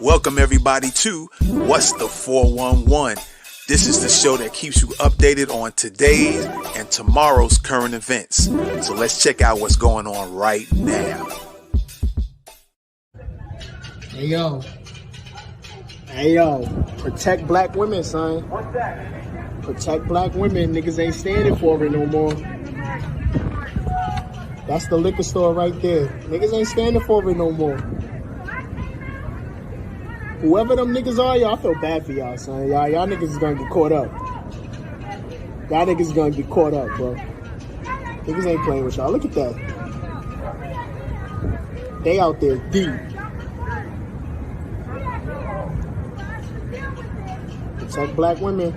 Welcome everybody to What's the 411? This is the show that keeps you updated on today's and tomorrow's current events. So let's check out what's going on right now. Hey yo. Hey yo. Protect black women, son. What's that? Protect black women. Niggas ain't standing for it no more. That's the liquor store right there. Niggas ain't standing for it no more. Whoever them niggas are, y'all, I feel bad for y'all, son. Y'all niggas is gonna get caught up. Y'all niggas is gonna get caught up, bro. Niggas ain't playing with y'all. Look at that. They out there deep. Protect black women.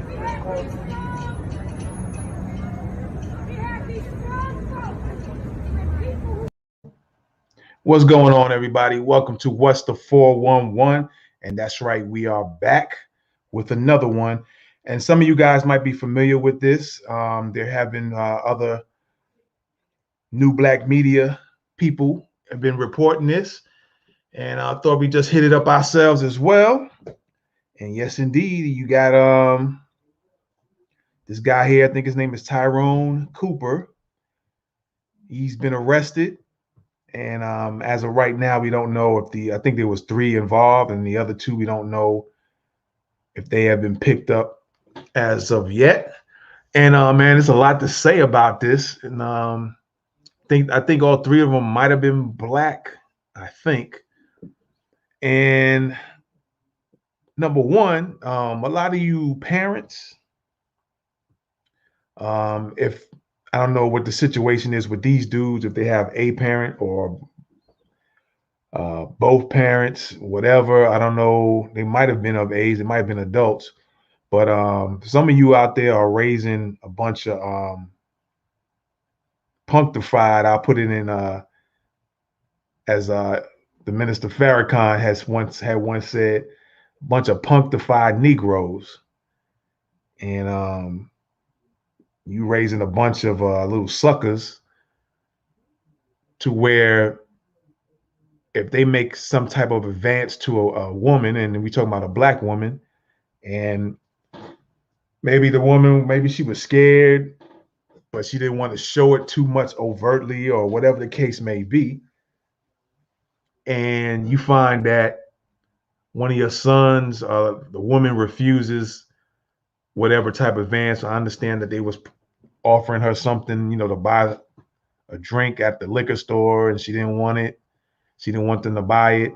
What's going on, everybody? Welcome to What's the 411? And that's right, we are back with another one. And some of you guys might be familiar with this. There have been other new black media people have been reporting this. And I thought we just hit it up ourselves as well. And yes, indeed, you got this guy here. I think his name is Tyrone Cooper. He's been arrested. And as of right now, we don't know if I think there was 3 involved, and the other 2, we don't know if they have been picked up as of yet. And man, there's a lot to say about this. And I think all 3 of them might have been black, I think. And number one, a lot of you parents, if I don't know what the situation is with these dudes, if they have a parent or both parents, whatever. I don't know. They might have been of age. They might have been adults. But some of you out there are raising a bunch of punctified. I'll put it in as the Minister Farrakhan had once said, a bunch of punctified Negroes. And you raising a bunch of little suckers to where if they make some type of advance to a woman, and we talking about a black woman, and maybe the woman, maybe she was scared, but she didn't want to show it too much overtly or whatever the case may be. And you find that one of your sons, the woman refuses whatever type of advance. I understand that they was offering her something, to buy a drink at the liquor store, and she didn't want it. She didn't want them to buy it.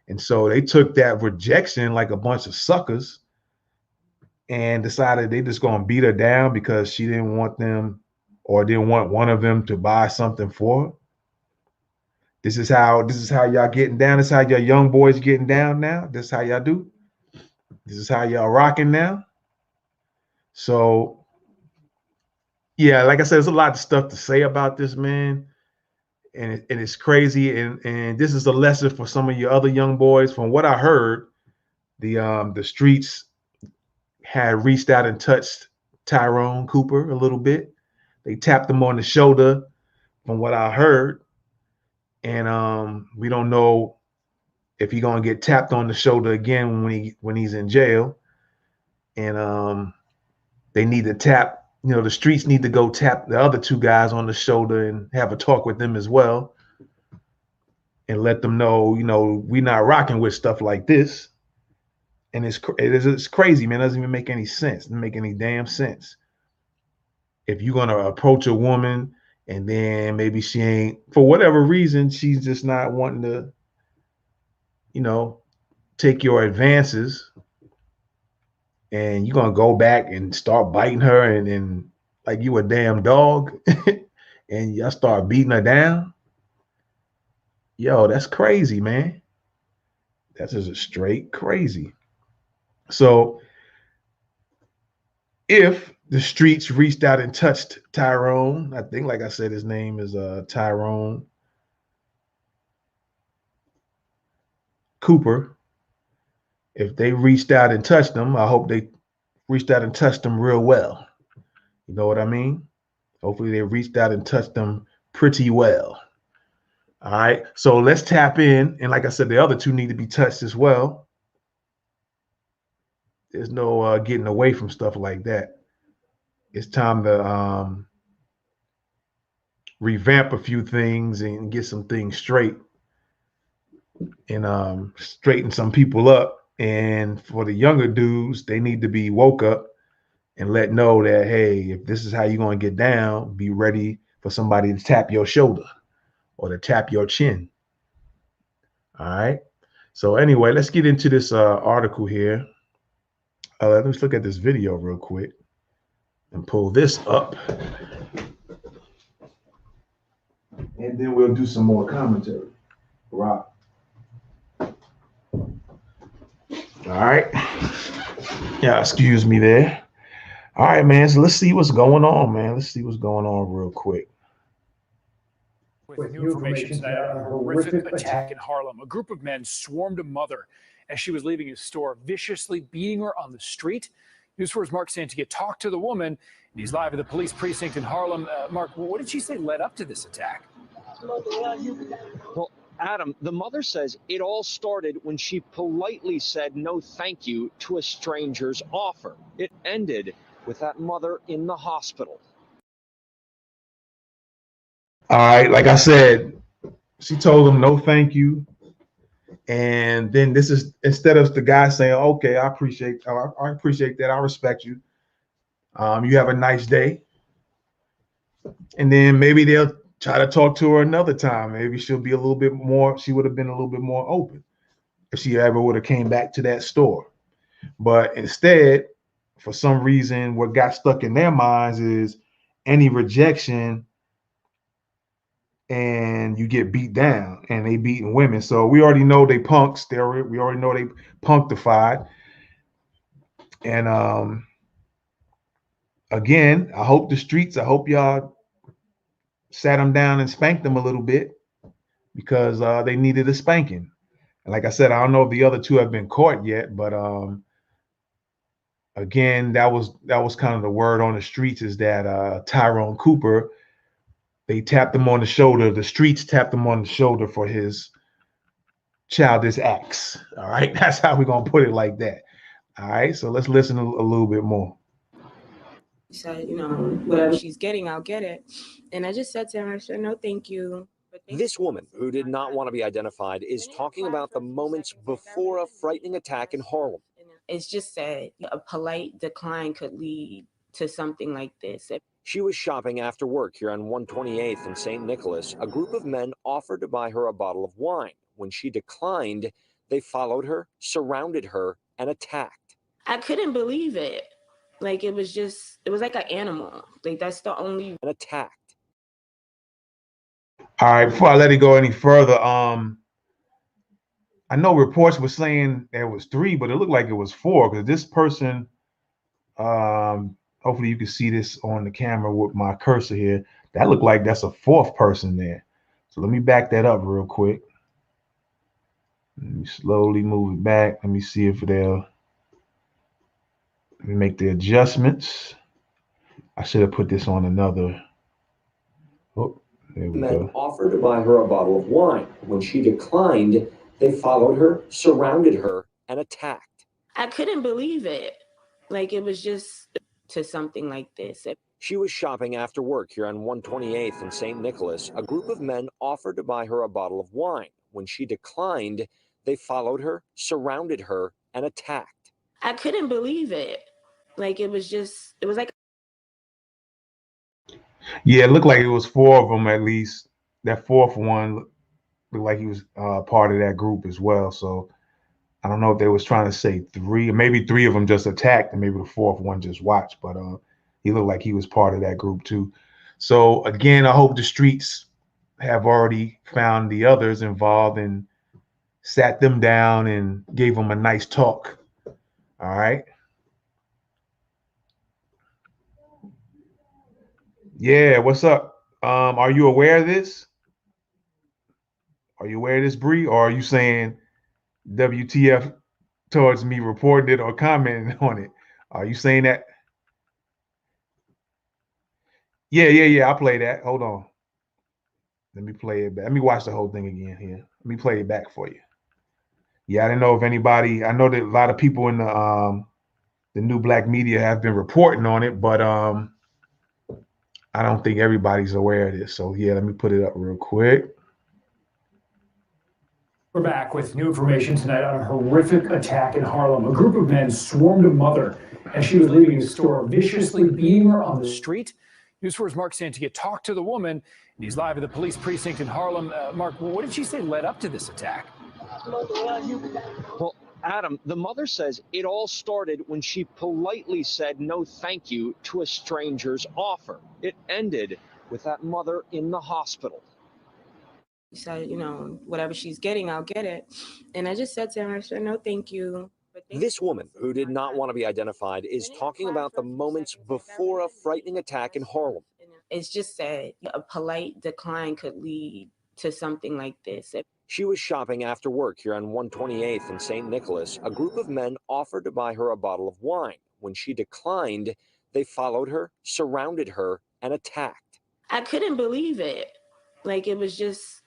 And so they took that rejection like a bunch of suckers and decided they just going to beat her down because she didn't want them or didn't want one of them to buy something for her. This is how y'all getting down. This is how your young boys getting down now. This is how y'all do. This is how y'all rocking now. So yeah, like I said, there's a lot of stuff to say about this, man. And it's crazy. And this is a lesson for some of your other young boys. From what I heard, the streets had reached out and touched Tyrone Cooper a little bit. They tapped him on the shoulder, from what I heard. And we don't know if he's gonna get tapped on the shoulder again when he's in jail. And they need to tap. The streets need to go tap the other 2 guys on the shoulder and have a talk with them as well, and let them know, we're not rocking with stuff like this. And it's crazy, man. It doesn't even make any sense. It doesn't make any damn sense. If you're gonna approach a woman and then maybe she ain't, for whatever reason, she's just not wanting to, take your advances, and you're gonna go back and start biting her and like you a damn dog, and y'all start beating her down. Yo, that's crazy, man. That's just straight crazy. So if the streets reached out and touched Tyrone, I think, like I said, his name is Tyrone Cooper. If they reached out and touched him, I hope they reached out and touched him real well. You know what I mean? Hopefully they reached out and touched him pretty well. All right. So let's tap in. And like I said, the other 2 need to be touched as well. there's no getting away from stuff like that. It's time to revamp a few things and get some things straight and straighten some people up. And for the younger dudes, they need to be woke up and let know that, hey, if this is how you're going to get down, be ready for somebody to tap your shoulder or to tap your chin. All right. So anyway, let's get into this article here. Let's look at this video real quick and pull this up. And then we'll do some more commentary. Rob. All right. Yeah, excuse me there. All right, man. So let's see what's going on, man. Let's see what's going on real quick. With new information tonight on a horrific attack in Harlem. A group of men swarmed a mother as she was leaving a store, viciously beating her on the street. News 4's Mark Santia talked to the woman, and he's live at the police precinct in Harlem. Mark, what did she say led up to this attack? Well, Adam, the mother says it all started when she politely said no thank you to a stranger's offer. It ended with that mother in the hospital. All right, like I said, she told him no thank you. And then this is instead of the guy saying, okay, I appreciate that. I respect you. You have a nice day. And then maybe they'll try to talk to her another time. Maybe she would have been a little bit more open if she ever would have came back to that store. But instead, for some reason, what got stuck in their minds is any rejection and you get beat down, and they beating women. So we already know they punks. We already know they punctified. And again, I hope y'all sat them down and spanked them a little bit because they needed a spanking. And like I said, I don't know if the other two have been caught yet, but again, that was kind of the word on the streets is that Tyrone Cooper, they tapped him on the shoulder. The streets tapped him on the shoulder for his childish acts. All right. That's how we're going to put it like that. All right. So let's listen a little bit more. She said, whatever she's getting, I'll get it. And I just said to her, I said, no, thank you. This woman, who did not want to be identified, is talking about the moments before a frightening attack in Harlem. It's just that a polite decline could lead to something like this. She was shopping after work here on 128th in St. Nicholas. A group of men offered to buy her a bottle of wine. When she declined, they followed her, surrounded her, and attacked. I couldn't believe it. Like, it was like an animal. Like, that's the only... And attacked. All right, before I let it go any further, I know reports were saying there was 3, but it looked like it was 4 because this person, hopefully you can see this on the camera with my cursor here. That looked like that's a 4th person there. So let me back that up real quick. Let me slowly move it back. Let me see if let me make the adjustments. I should have put this on another. Oh, there we go. Men offered to buy her a bottle of wine. When she declined, they followed her, surrounded her, and attacked. I couldn't believe it. Like, it was just to something like this. She was shopping after work here on 128th in St. Nicholas. A group of men offered to buy her a bottle of wine. When she declined, they followed her, surrounded her, and attacked. I couldn't believe it. Like, it was like... Yeah, it looked like it was 4 of them at least. That 4th one looked like he was part of that group as well. So I don't know if they was trying to say 3, or maybe 3 of them just attacked and maybe the 4th one just watched, but he looked like he was part of that group too. So again, I hope the streets have already found the others involved and sat them down and gave them a nice talk. All right. Yeah, what's up? Are you aware of this? Are you aware of this, Bree? Or are you saying WTF towards me reporting it or commenting on it? Are you saying that? Yeah. I'll play that. Hold on. Let me play it back. Let me watch the whole thing again here. Let me play it back for you. Yeah, I didn't know if anybody, I know that a lot of people in the the new black media have been reporting on it, but I don't think everybody's aware of this. So yeah, let me put it up real quick. We're back with new information tonight on a horrific attack in Harlem. A group of men swarmed a mother as she was leaving a store, viciously beating her on the street. News 4's Mark Santia talked to the woman, and he's live at the police precinct in Harlem. Mark, what did she say led up to this attack? Well, Adam, the mother says it all started when she politely said no thank you to a stranger's offer. It ended with that mother in the hospital. She said, whatever she's getting, I'll get it. And I just said to her, I said, no, thank you. This woman, who did not want to be identified, is talking about the moments before a frightening attack in Harlem. It's just that a polite decline could lead to something like this. She was shopping after work here on 128th in St. Nicholas. A group of men offered to buy her a bottle of wine. When she declined, they followed her, surrounded her, and attacked. I couldn't believe it. Like, it was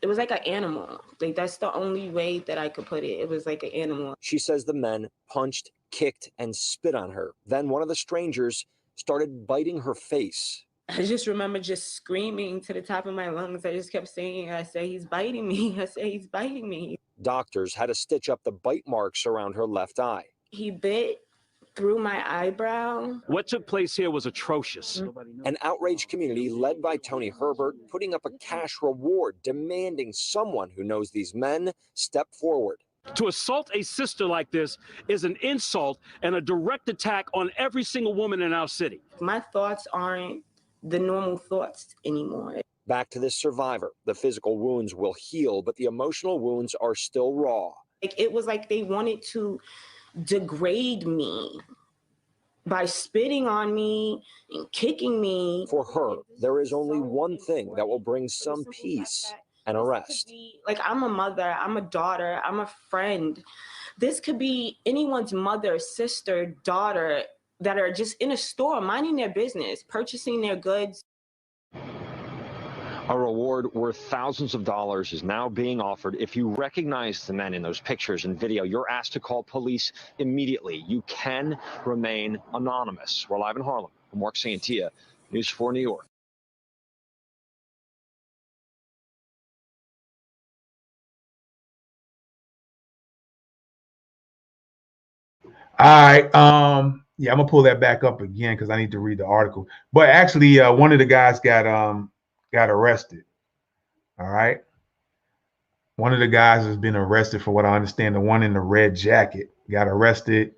like an animal. Like, that's the only way that I could put it. It was like an animal. She says the men punched, kicked, and spit on her. Then one of the strangers started biting her face. I just remember just screaming to the top of my lungs. I just kept saying, I say, he's biting me. I say, he's biting me. Doctors had to stitch up the bite marks around her left eye. He bit through my eyebrow. What took place here was atrocious. An outraged community led by Tony Herbert putting up a cash reward, demanding someone who knows these men step forward. To assault a sister like this is an insult and a direct attack on every single woman in our city. My thoughts aren't the normal thoughts anymore. Back to this survivor. The physical wounds will heal, but the emotional wounds are still raw. It was like they wanted to degrade me by spitting on me and kicking me. For her, there is only one thing that will bring some peace and a rest. Like, I'm a mother, I'm a daughter, I'm a friend. This could be anyone's mother, sister, daughter that are just in a store minding their business, purchasing their goods. A reward worth thousands of dollars is now being offered. If you recognize the men in those pictures and video, you're asked to call police immediately. You can remain anonymous. We're live in Harlem. I'm Mark Santia, News 4 New York. All right. Yeah, I'm gonna pull that back up again because I need to read the article. But actually, one of the guys got arrested. All right. One of the guys has been arrested for what I understand. The one in the red jacket got arrested,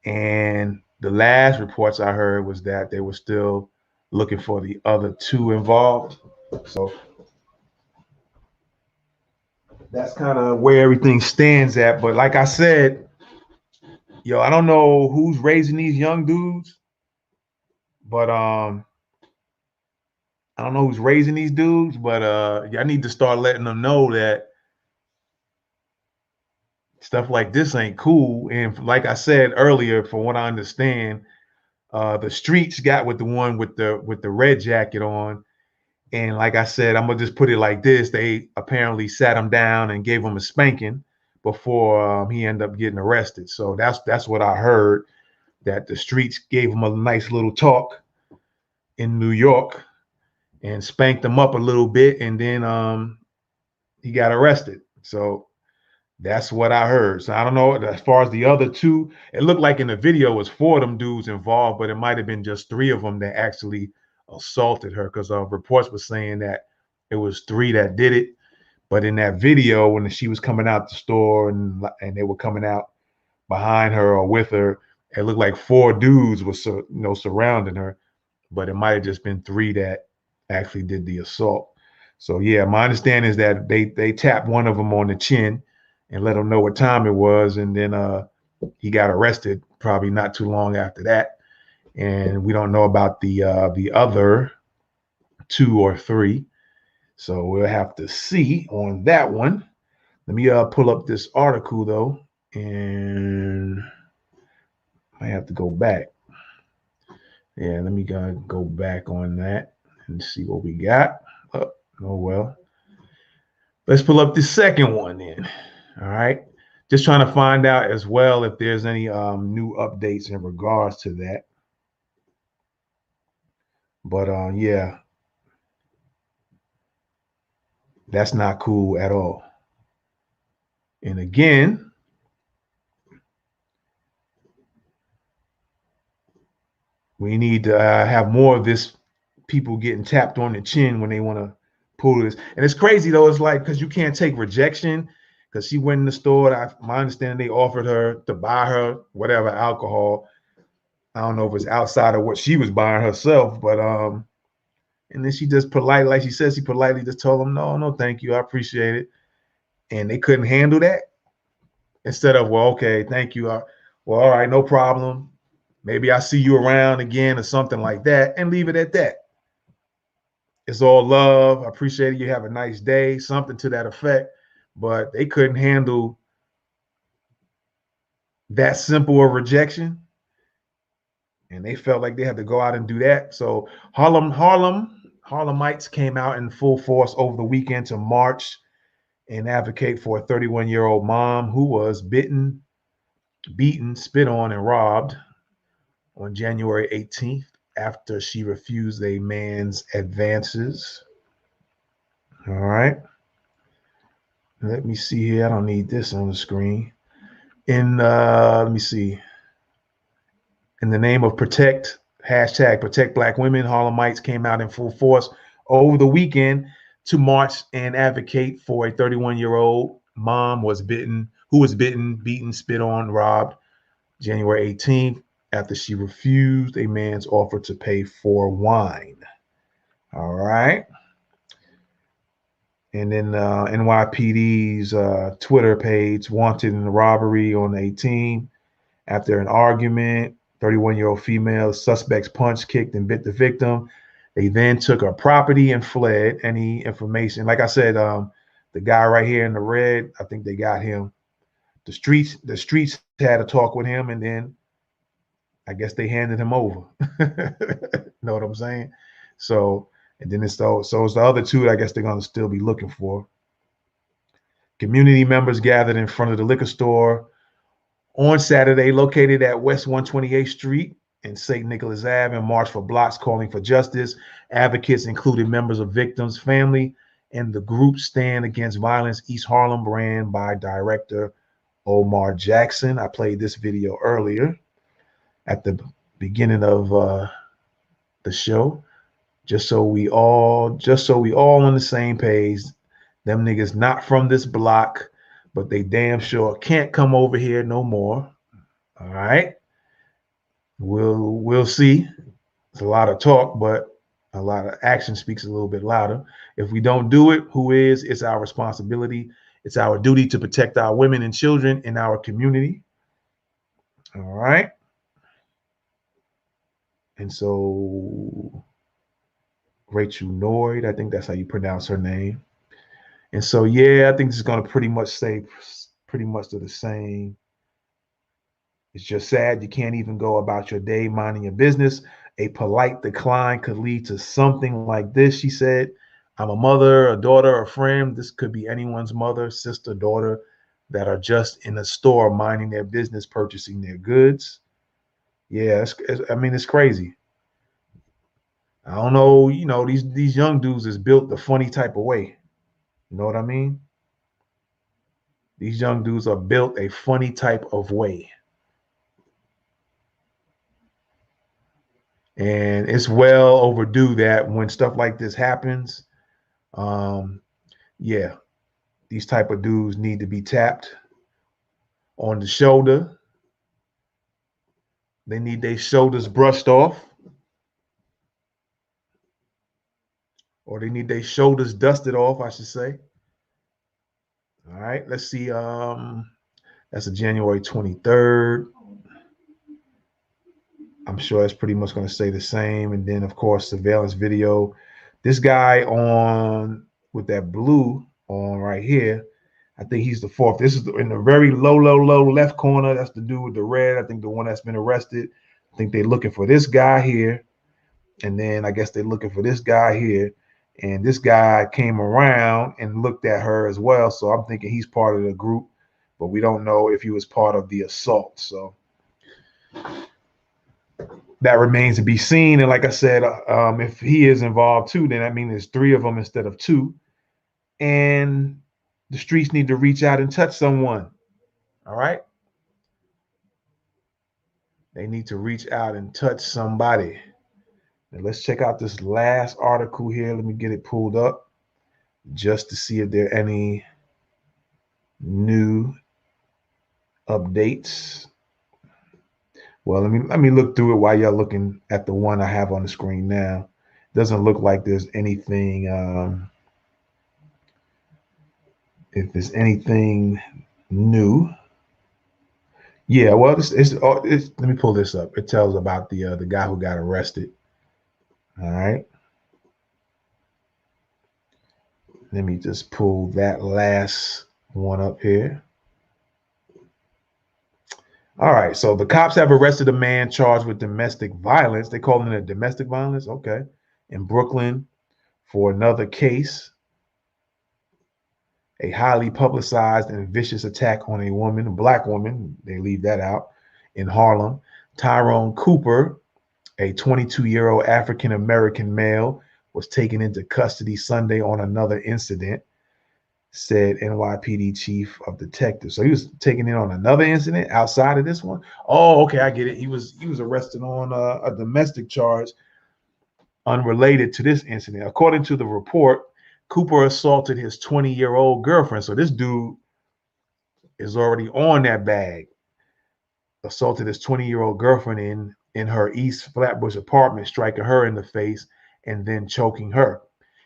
and the last reports I heard was that they were still looking for the other two involved. So that's kind of where everything stands at. But like I said, yo, I don't know who's raising these young dudes, but I don't know who's raising these dudes, but I need to start letting them know that stuff like this ain't cool. And like I said earlier, from what I understand, the streets got with the one with the red jacket on. And like I said, I'm gonna just put it like this: they apparently sat him down and gave him a spanking before he ended up getting arrested. So that's what I heard, that the streets gave him a nice little talk in New York and spanked him up a little bit, and then he got arrested. So that's what I heard. So I don't know, as far as the other two, it looked like in the video it was 4 of them dudes involved, but it might have been just 3 of them that actually assaulted her, because reports were saying that it was 3 that did it. But in that video, when she was coming out the store and they were coming out behind her or with her, it looked like 4 dudes were surrounding her, but it might have just been 3 that actually did the assault. So yeah, my understanding is that they tapped one of them on the chin and let him know what time it was, and then he got arrested probably not too long after that. And we don't know about the other 2 or 3. So we'll have to see on that one. Let me pull up this article though, and I have to go back. Yeah, let me go back on that and see what we got. Oh well. Let's pull up the second one then. All right. Just trying to find out as well if there's any new updates in regards to that. But yeah, that's not cool at all. And again, we need to have more of this, people getting tapped on the chin when they want to pull this. And it's crazy though. It's like, because you can't take rejection, because she went in the store. My understanding, they offered her to buy her whatever alcohol. I don't know if it's outside of what she was buying herself, but and then she just politely, like she says, she politely just told them, no, thank you, I appreciate it. And they couldn't handle that. Instead of, well, okay, thank you. Well, all right, no problem. Maybe I see you around again or something like that, and leave it at that. It's all love. I appreciate it. You have a nice day, something to that effect. But they couldn't handle that simple of rejection. And they felt like they had to go out and do that. So Harlemites came out in full force over the weekend to march and advocate for a 31-year-old mom who was beaten, spit on, and robbed on January 18th after she refused a man's advances. All right. Let me see here. I don't need this on the screen. Let me see. In the name of protect Black women, Harlemites came out in full force over the weekend to march and advocate for a 31-year-old mom who was bitten, beaten, spit on, robbed January 18th after she refused a man's offer to pay for wine. All right. And then NYPD's Twitter page wanted in the robbery on the 18th after an argument. 31-year-old female suspects punched, kicked, and bit the victim. They then took her property and fled. Any information? Like I said, the guy right here in the red, I think they got him. The streets had a talk with him, and then I guess they handed him over. Know what I'm saying? So, and then it's the other two, I guess they're going to still be looking for. Community members gathered in front of the liquor store on Saturday, located at West 128th Street and St. Nicholas Ave, and marched for blocks calling for justice. Advocates included members of victims' family and the group Stand Against Violence East Harlem, ran by director Omar Jackson. I played this video earlier at the beginning of the show, just so we all on the same page. Them niggas not from this block, but they damn sure can't come over here no more. All right. We'll see. It's a lot of talk, but a lot of action speaks a little bit louder. If we don't do it, it's our responsibility. It's our duty to protect our women and children in our community. All right. And so Rachel Noyd, I think that's how you pronounce her name. And so, yeah, I think this is going to pretty much stay pretty much the same. It's just sad you can't even go about your day minding your business. A polite decline could lead to something like this, she said. I'm a mother, a daughter, a friend. This could be anyone's mother, sister, daughter that are just in a store minding their business, purchasing their goods. Yeah, it's crazy. I don't know, these young dudes is built the funny type of way. You know what I mean? These young dudes are built a funny type of way. And it's well overdue that when stuff like this happens, yeah, these type of dudes need to be tapped on the shoulder. They need their shoulders brushed off. Or they need their shoulders dusted off, I should say. All right, let's see. That's a January 23rd. I'm sure it's pretty much going to stay the same. And then, of course, surveillance video. This guy on with that blue on right here, I think he's the fourth. This is in the very low left corner. That's the dude with the red. I think the one that's been arrested. I think they're looking for this guy here. And then I guess they're looking for this guy here. And this guy came around and looked at her as well. So I'm thinking he's part of the group but we don't know if he was part of the assault. So that remains to be seen. And like I said, if he is involved too, then that means there's 3 of them instead of 2. And the streets need to reach out and touch someone. All right. They need to reach out and touch somebody. Now let's check out this last article here. Let me get it pulled up just to see if there are any new updates. Well, let me look through it while y'all looking at the one I have on the screen now. Doesn't look like there's anything. If there's anything new. Yeah, well, let me pull this up. It tells about the guy who got arrested. All right. Let me just pull that last one up here. All right, so the cops have arrested a man charged with domestic violence. They call it a domestic violence, okay, in Brooklyn for another case. A highly publicized and vicious attack on a woman, a black woman, they leave that out, in Harlem. Tyrone Cooper, a 22-year-old African-American male, was taken into custody Sunday on another incident, said NYPD chief of detectives. So he was taken in on another incident outside of this one. Oh, okay, I get it. He was arrested on a domestic charge unrelated to this incident. According to the report, Cooper assaulted his 20-year-old girlfriend. So this dude is already on that bag. Assaulted his 20-year-old girlfriend in her East Flatbush apartment, striking her in the face and then choking her.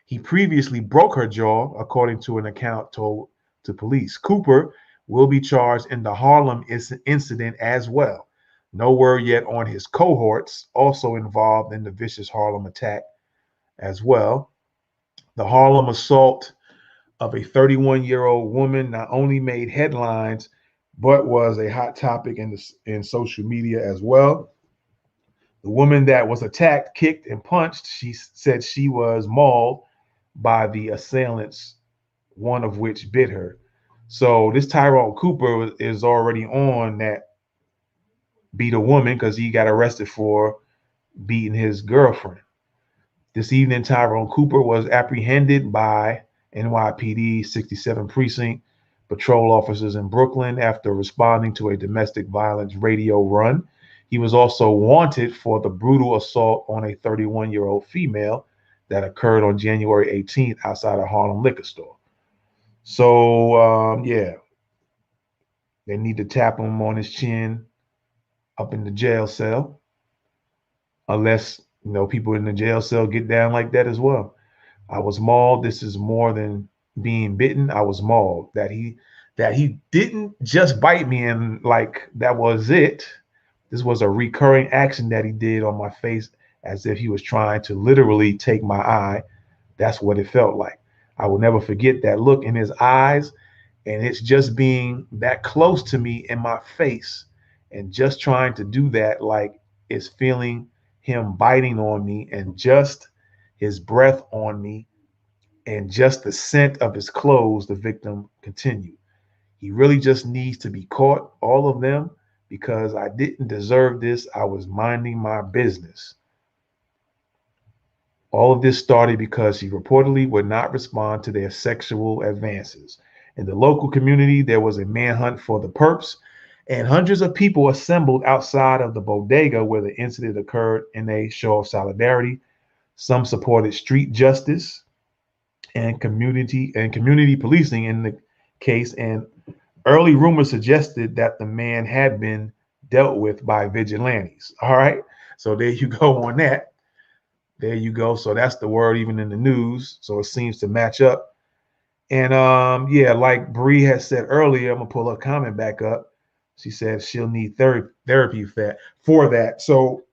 He previously broke her jaw, according to an account told to police. Cooper will be charged in the Harlem incident as well. No word yet on his cohorts also involved in the vicious Harlem attack as well. The Harlem assault of a 31-year-old woman not only made headlines, but was a hot topic in social media as well. The woman that was attacked, kicked, and punched, she said she was mauled by the assailants, one of which bit her. So this Tyrone Cooper is already on that beat a woman because he got arrested for beating his girlfriend. This evening, Tyrone Cooper was apprehended by NYPD 67 Precinct patrol officers in Brooklyn after responding to a domestic violence radio run. He was also wanted for the brutal assault on a 31-year-old female that occurred on January 18th outside a Harlem liquor store. So, yeah, they need to tap him on his chin up in the jail cell, unless, people in the jail cell get down like that as well. I was mauled. This is more than being bitten. I was mauled. That he didn't just bite me and like that was it. This was a recurring action that he did on my face, as if he was trying to literally take my eye. That's what it felt like. I will never forget that look in his eyes, and it's just being that close to me in my face and just trying to do that, like it's feeling him biting on me and just his breath on me and just the scent of his clothes. The victim continued. He really just needs to be caught, all of them, because I didn't deserve this. I was minding my business. All of this started because he reportedly would not respond to their sexual advances. In the local community, there was a manhunt for the perps, and hundreds of people assembled outside of the bodega where the incident occurred in a show of solidarity. Some supported street justice and community policing in the case, and early rumors suggested that the man had been dealt with by vigilantes. All right, so there you go on that. There you go. So that's the word even in the news. So it seems to match up. And yeah, like Bree has said earlier, I'm gonna pull her comment back up. She said she'll need therapy for that. So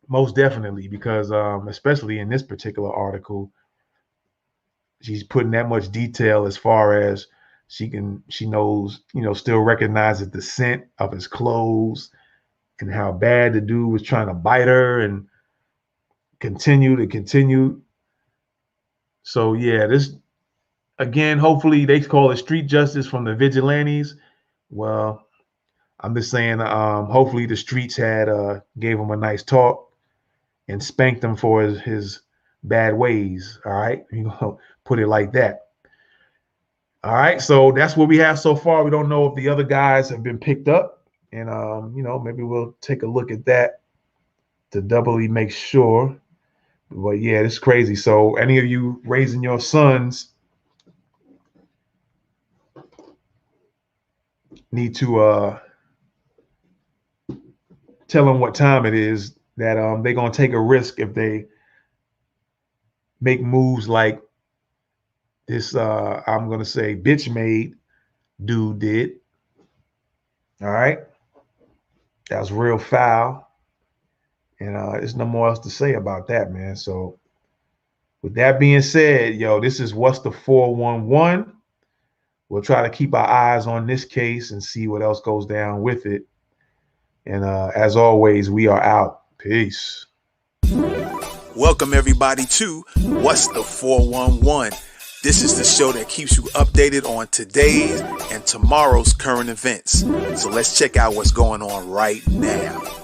most definitely, because especially in this particular article, she's putting that much detail as far as she knows, still recognizes the scent of his clothes and how bad the dude was trying to bite her and continue. So yeah, again, hopefully they call it street justice from the vigilantes. Well, I'm just saying, hopefully the streets had gave him a nice talk and spanked him for his bad ways. All right, you know, put it like that. All right, so that's what we have so far. We don't know if the other guys have been picked up, and you know, maybe we'll take a look at that to doubly make sure. But yeah, it's crazy. So any of you raising your sons need to tell them what time it is, that they're gonna take a risk if they make moves like this I'm gonna say bitch made dude did. All right, that was real foul, and there's no more else to say about that, man. So with that being said, yo, this is What's the 411. We'll try to keep our eyes on this case and see what else goes down with it. And as always, we are out. Peace. Welcome everybody to What's the 411. This is the show that keeps you updated on today's and tomorrow's current events. So let's check out what's going on right now.